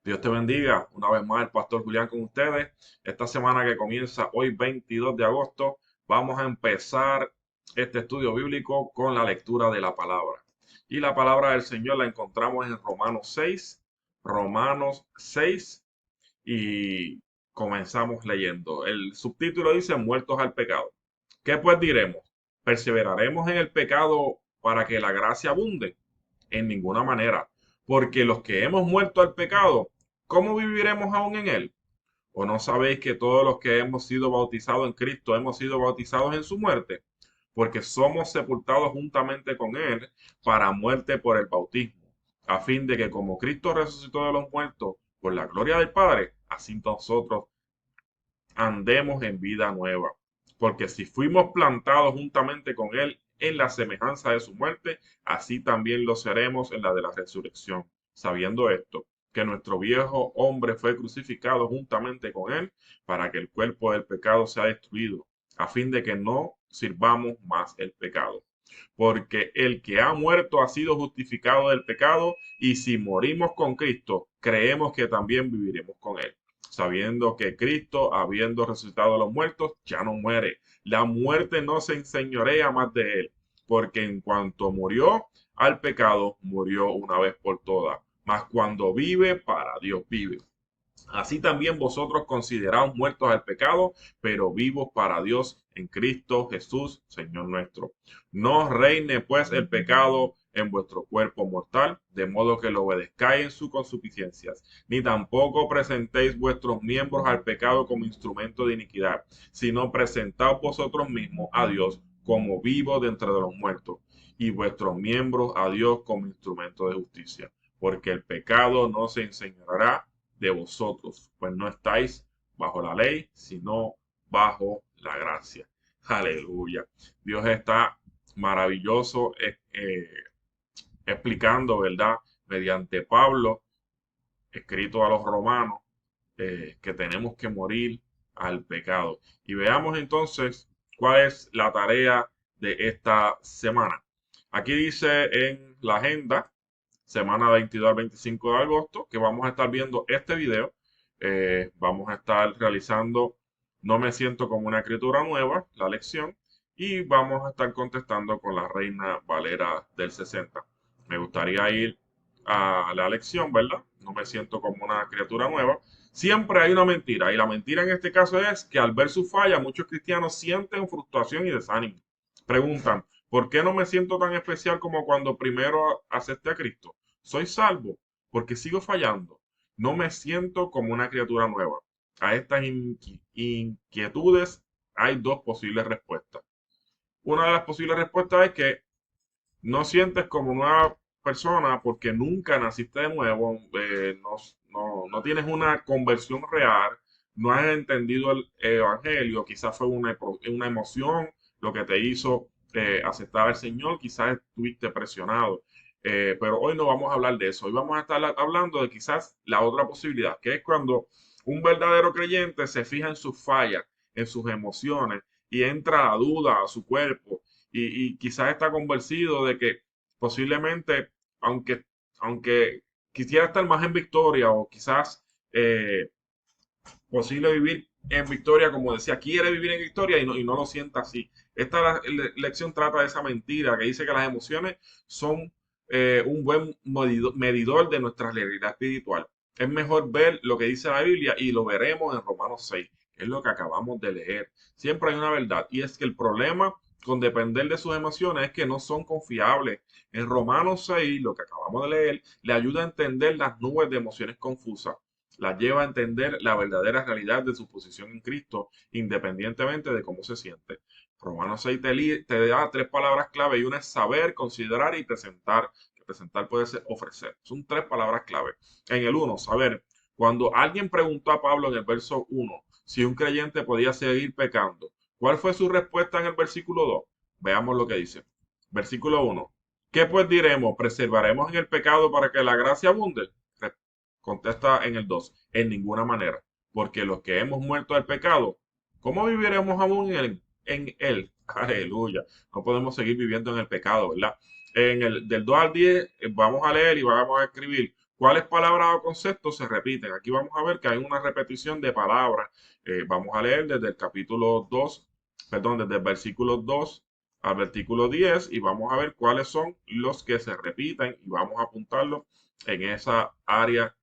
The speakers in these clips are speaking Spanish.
Dios te bendiga. Una vez más, el pastor Julián con ustedes. Esta semana que comienza hoy, 22 de agosto, vamos a empezar este estudio bíblico con la lectura de la palabra. Y la palabra del Señor la encontramos en Romanos 6, y comenzamos leyendo. El subtítulo dice: Muertos al pecado. ¿Qué pues diremos? ¿Perseveraremos en el pecado para que la gracia abunde? En ninguna manera, porque los que hemos muerto al pecado, ¿cómo viviremos aún en él? ¿O no sabéis que todos los que hemos sido bautizados en Cristo hemos sido bautizados en su muerte? Porque somos sepultados juntamente con él para muerte por el bautismo, a fin de que como Cristo resucitó de los muertos por la gloria del Padre, así nosotros andemos en vida nueva. Porque si fuimos plantados juntamente con Él en la semejanza de su muerte, así también lo seremos en la de la resurrección. Sabiendo esto, que nuestro viejo hombre fue crucificado juntamente con Él para que el cuerpo del pecado sea destruido, a fin de que no sirvamos más el pecado. Porque el que ha muerto ha sido justificado del pecado, y si morimos con Cristo, creemos que también viviremos con Él, sabiendo que Cristo, habiendo resucitado a los muertos, ya no muere. La muerte no se enseñorea más de él, porque en cuanto murió al pecado, murió una vez por todas. Mas cuando vive, para Dios vive. Así también vosotros consideraos muertos al pecado, pero vivos para Dios en Cristo Jesús, Señor nuestro. No reine pues el pecado en vuestro cuerpo mortal, de modo que lo obedezcáis en sus consuficiencias, ni tampoco presentéis vuestros miembros al pecado como instrumento de iniquidad, sino presentaos vosotros mismos a Dios como vivos de entre los muertos, y vuestros miembros a Dios como instrumento de justicia, porque el pecado no se enseñará de vosotros, pues no estáis bajo la ley, sino bajo la gracia. Aleluya. Dios está maravilloso explicando, ¿verdad? Mediante Pablo, escrito a los romanos, que tenemos que morir al pecado. Y veamos entonces cuál es la tarea de esta semana. Aquí dice en la agenda, semana 22 al 25 de agosto, que vamos a estar viendo este video. Vamos a estar realizando No me siento como una escritura nueva, la lección, y vamos a estar contestando con la Reina Valera del 60. Me gustaría ir a la lección, ¿verdad? No me siento como una criatura nueva. Siempre hay una mentira, y la mentira en este caso es que al ver su falla, muchos cristianos sienten frustración y desánimo. Preguntan: ¿por qué no me siento tan especial como cuando primero acepté a Cristo? Soy salvo porque sigo fallando. No me siento como una criatura nueva. A estas inquietudes hay dos posibles respuestas. Una de las posibles respuestas es que no sientes como nueva persona porque nunca naciste de nuevo, no tienes una conversión real, no has entendido el evangelio, quizás fue una emoción lo que te hizo aceptar al Señor, quizás estuviste presionado. Pero hoy no vamos a hablar de eso, hoy vamos a estar hablando de quizás la otra posibilidad, que es cuando un verdadero creyente se fija en sus fallas, en sus emociones, y entra la duda a su cuerpo, y quizás está convencido de que posiblemente, aunque, aunque quisiera estar más en victoria, o quizás posible vivir en victoria, como decía, quiere vivir en victoria y no lo sienta así. Esta lección trata de esa mentira que dice que las emociones son un buen medidor de nuestra realidad espiritual. Es mejor ver lo que dice la Biblia, y lo veremos en Romanos 6, que es lo que acabamos de leer. Siempre hay una verdad, y es que el problema con depender de sus emociones es que no son confiables. En Romanos 6, lo que acabamos de leer, le ayuda a entender las nubes de emociones confusas, la lleva a entender la verdadera realidad de su posición en Cristo, independientemente de cómo se siente. Romanos 6 te da tres palabras clave, y una es saber, considerar y presentar. Que presentar puede ser ofrecer. Son tres palabras clave. En el uno, saber. Cuando alguien preguntó a Pablo en el verso 1 si un creyente podía seguir pecando, ¿cuál fue su respuesta en el versículo 2? Veamos lo que dice. Versículo 1. ¿Qué pues diremos? ¿Preservaremos en el pecado para que la gracia abunde? Contesta en el 2: en ninguna manera, porque los que hemos muerto al pecado, ¿cómo viviremos aún en él? Aleluya. No podemos seguir viviendo en el pecado, ¿verdad? Del 2 al 10 vamos a leer y vamos a escribir: ¿Cuáles palabras o conceptos se repiten? Aquí vamos a ver que hay una repetición de palabras. Vamos a leer desde el capítulo 2, perdón, desde el versículo 2 al versículo 10 y vamos a ver cuáles son los que se repiten y vamos a apuntarlo en esa área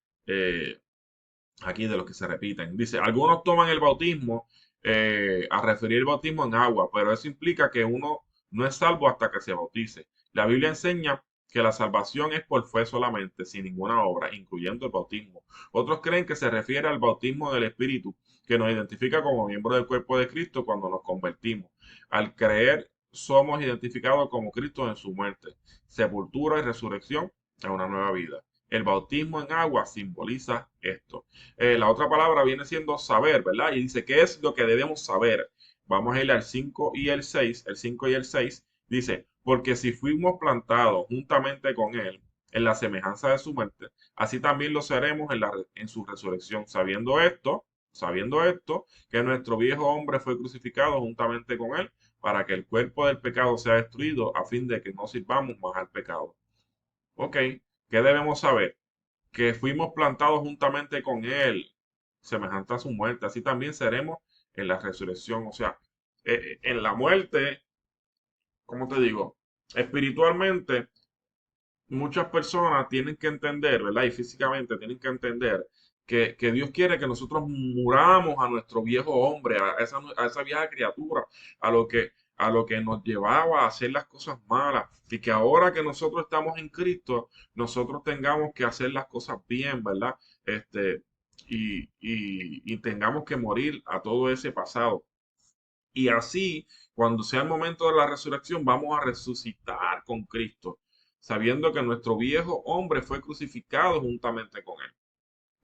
aquí de los que se repiten. Dice, algunos toman el bautismo a referir el bautismo en agua, pero eso implica que uno no es salvo hasta que se bautice. La Biblia enseña que la salvación es por fe solamente, sin ninguna obra, incluyendo el bautismo. Otros creen que se refiere al bautismo del Espíritu, que nos identifica como miembros del cuerpo de Cristo cuando nos convertimos. Al creer, somos identificados como Cristo en su muerte, sepultura y resurrección a una nueva vida. El bautismo en agua simboliza esto. La otra palabra viene siendo saber, ¿verdad? Y dice, ¿qué es lo que debemos saber? Vamos a ir al 5 y el 6. El 5 y el 6 dice, porque si fuimos plantados juntamente con Él en la semejanza de su muerte, así también lo seremos en su resurrección, sabiendo esto, que nuestro viejo hombre fue crucificado juntamente con Él, para que el cuerpo del pecado sea destruido, a fin de que no sirvamos más al pecado. Ok, ¿qué debemos saber? Que fuimos plantados juntamente con Él, semejante a su muerte, así también seremos en la resurrección. O sea, en la muerte, ¿cómo te digo? Espiritualmente, muchas personas tienen que entender, ¿verdad? Y físicamente tienen que entender que Dios quiere que nosotros muramos a nuestro viejo hombre, a esa vieja criatura, a lo que nos llevaba a hacer las cosas malas. Y que ahora que nosotros estamos en Cristo, nosotros tengamos que hacer las cosas bien, ¿verdad? Y tengamos que morir a todo ese pasado. Y así, cuando sea el momento de la resurrección, vamos a resucitar con Cristo, sabiendo que nuestro viejo hombre fue crucificado juntamente con él.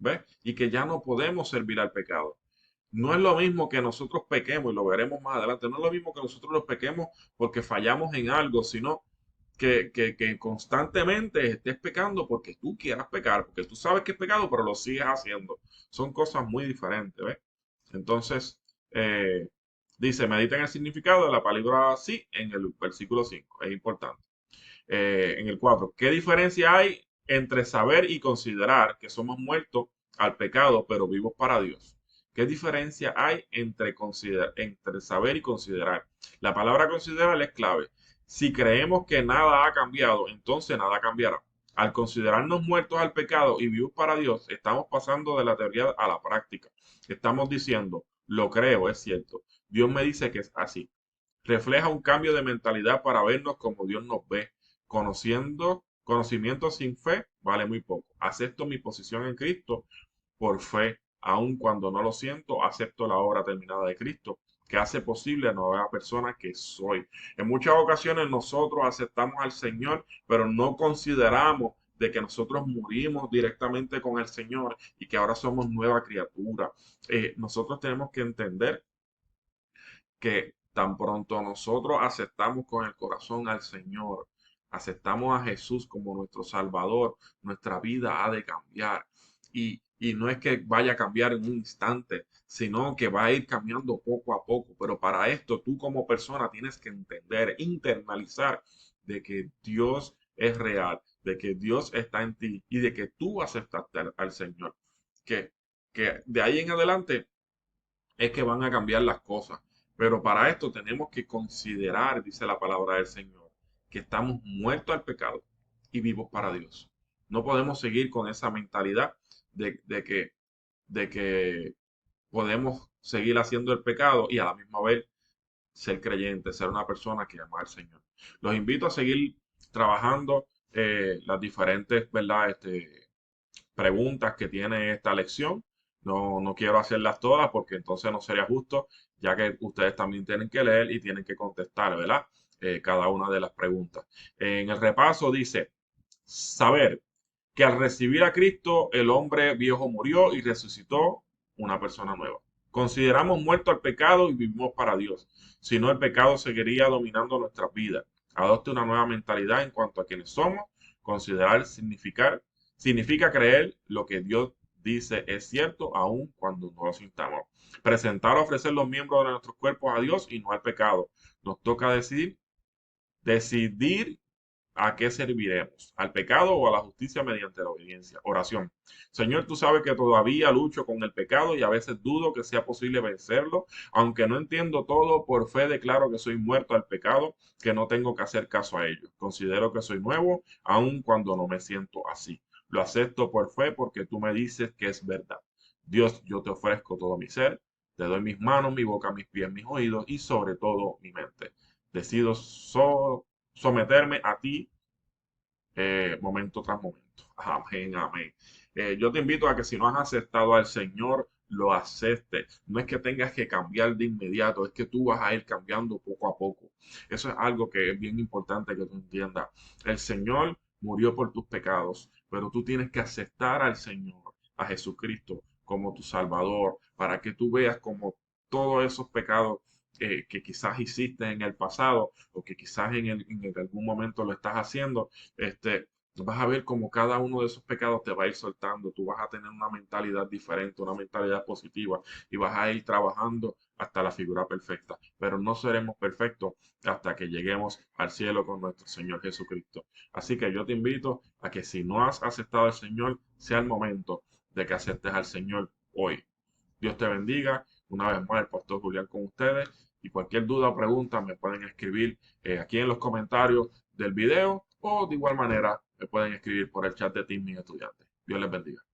¿Ves? Y que ya no podemos servir al pecado. No es lo mismo que nosotros pequemos, y lo veremos más adelante, no es lo mismo que nosotros los pequemos porque fallamos en algo, sino que constantemente estés pecando porque tú quieras pecar, porque tú sabes que es pecado, pero lo sigues haciendo. Son cosas muy diferentes, ¿ves? Entonces, eh, dice, medita en el significado de la palabra sí en el versículo 5, es importante. En el 4, ¿qué diferencia hay entre saber y considerar que somos muertos al pecado, pero vivos para Dios? ¿Qué diferencia hay entre saber y considerar? La palabra considerar es clave. Si creemos que nada ha cambiado, entonces nada cambiará. Al considerarnos muertos al pecado y vivos para Dios, estamos pasando de la teoría a la práctica. Estamos diciendo, lo creo, es cierto. Dios me dice que es así. Refleja un cambio de mentalidad para vernos como Dios nos ve. Conocimiento sin fe vale muy poco. Acepto mi posición en Cristo por fe, aun cuando no lo siento, acepto la obra terminada de Cristo, que hace posible la nueva persona que soy. En muchas ocasiones nosotros aceptamos al Señor, pero no consideramos de que nosotros murimos directamente con el Señor y que ahora somos nueva criatura. Nosotros tenemos que entender que tan pronto nosotros aceptamos con el corazón al Señor, aceptamos a Jesús como nuestro Salvador, nuestra vida ha de cambiar. Y no es que vaya a cambiar en un instante, sino que va a ir cambiando poco a poco. Pero para esto tú como persona tienes que entender, internalizar de que Dios es real, de que Dios está en ti y de que tú aceptaste al Señor. Que, que de ahí en adelante es que van a cambiar las cosas. Pero para esto tenemos que considerar, dice la palabra del Señor, que estamos muertos al pecado y vivos para Dios. No podemos seguir con esa mentalidad de, de que, de que podemos seguir haciendo el pecado y a la misma vez ser creyente, ser una persona que ama al Señor. Los invito a seguir trabajando las diferentes, ¿verdad? Preguntas que tiene esta lección. No quiero hacerlas todas porque entonces no sería justo, ya que ustedes también tienen que leer y tienen que contestar, ¿verdad? Cada una de las preguntas. En el repaso dice, saber que al recibir a Cristo el hombre viejo murió y resucitó una persona nueva. Consideramos muerto al pecado y vivimos para Dios. Si no, el pecado seguiría dominando nuestras vidas. Adopte una nueva mentalidad en cuanto a quienes somos. Considerar significa creer lo que Dios dice es cierto, aun cuando no lo sintamos. Presentar o ofrecer los miembros de nuestros cuerpos a Dios y no al pecado. Nos toca decidir ¿a qué serviremos? ¿Al pecado o a la justicia mediante la obediencia? Oración. Señor, tú sabes que todavía lucho con el pecado y a veces dudo que sea posible vencerlo. Aunque no entiendo todo, por fe declaro que soy muerto al pecado, que no tengo que hacer caso a ello. Considero que soy nuevo, aun cuando no me siento así. Lo acepto por fe porque tú me dices que es verdad. Dios, yo te ofrezco todo mi ser, te doy mis manos, mi boca, mis pies, mis oídos y sobre todo mi mente. Decido someterme a ti momento tras momento. Amén, amén. Yo te invito a que si no has aceptado al Señor, lo aceptes. No es que tengas que cambiar de inmediato, es que tú vas a ir cambiando poco a poco. Eso es algo que es bien importante que tú entiendas. El Señor murió por tus pecados, pero tú tienes que aceptar al Señor, a Jesucristo, como tu Salvador, para que tú veas como todos esos pecados que quizás hiciste en el pasado o que quizás en algún momento lo estás haciendo, este, vas a ver como cada uno de esos pecados te va a ir soltando, tú vas a tener una mentalidad diferente, una mentalidad positiva y vas a ir trabajando hasta la figura perfecta, pero no seremos perfectos hasta que lleguemos al cielo con nuestro Señor Jesucristo. Así que yo te invito a que si no has aceptado al Señor, sea el momento de que aceptes al Señor hoy. Dios te bendiga. Una vez más, el pastor Julián con ustedes. Y cualquier duda o pregunta me pueden escribir aquí en los comentarios del video o de igual manera me pueden escribir por el chat de Team Mis Estudiantes. Dios les bendiga.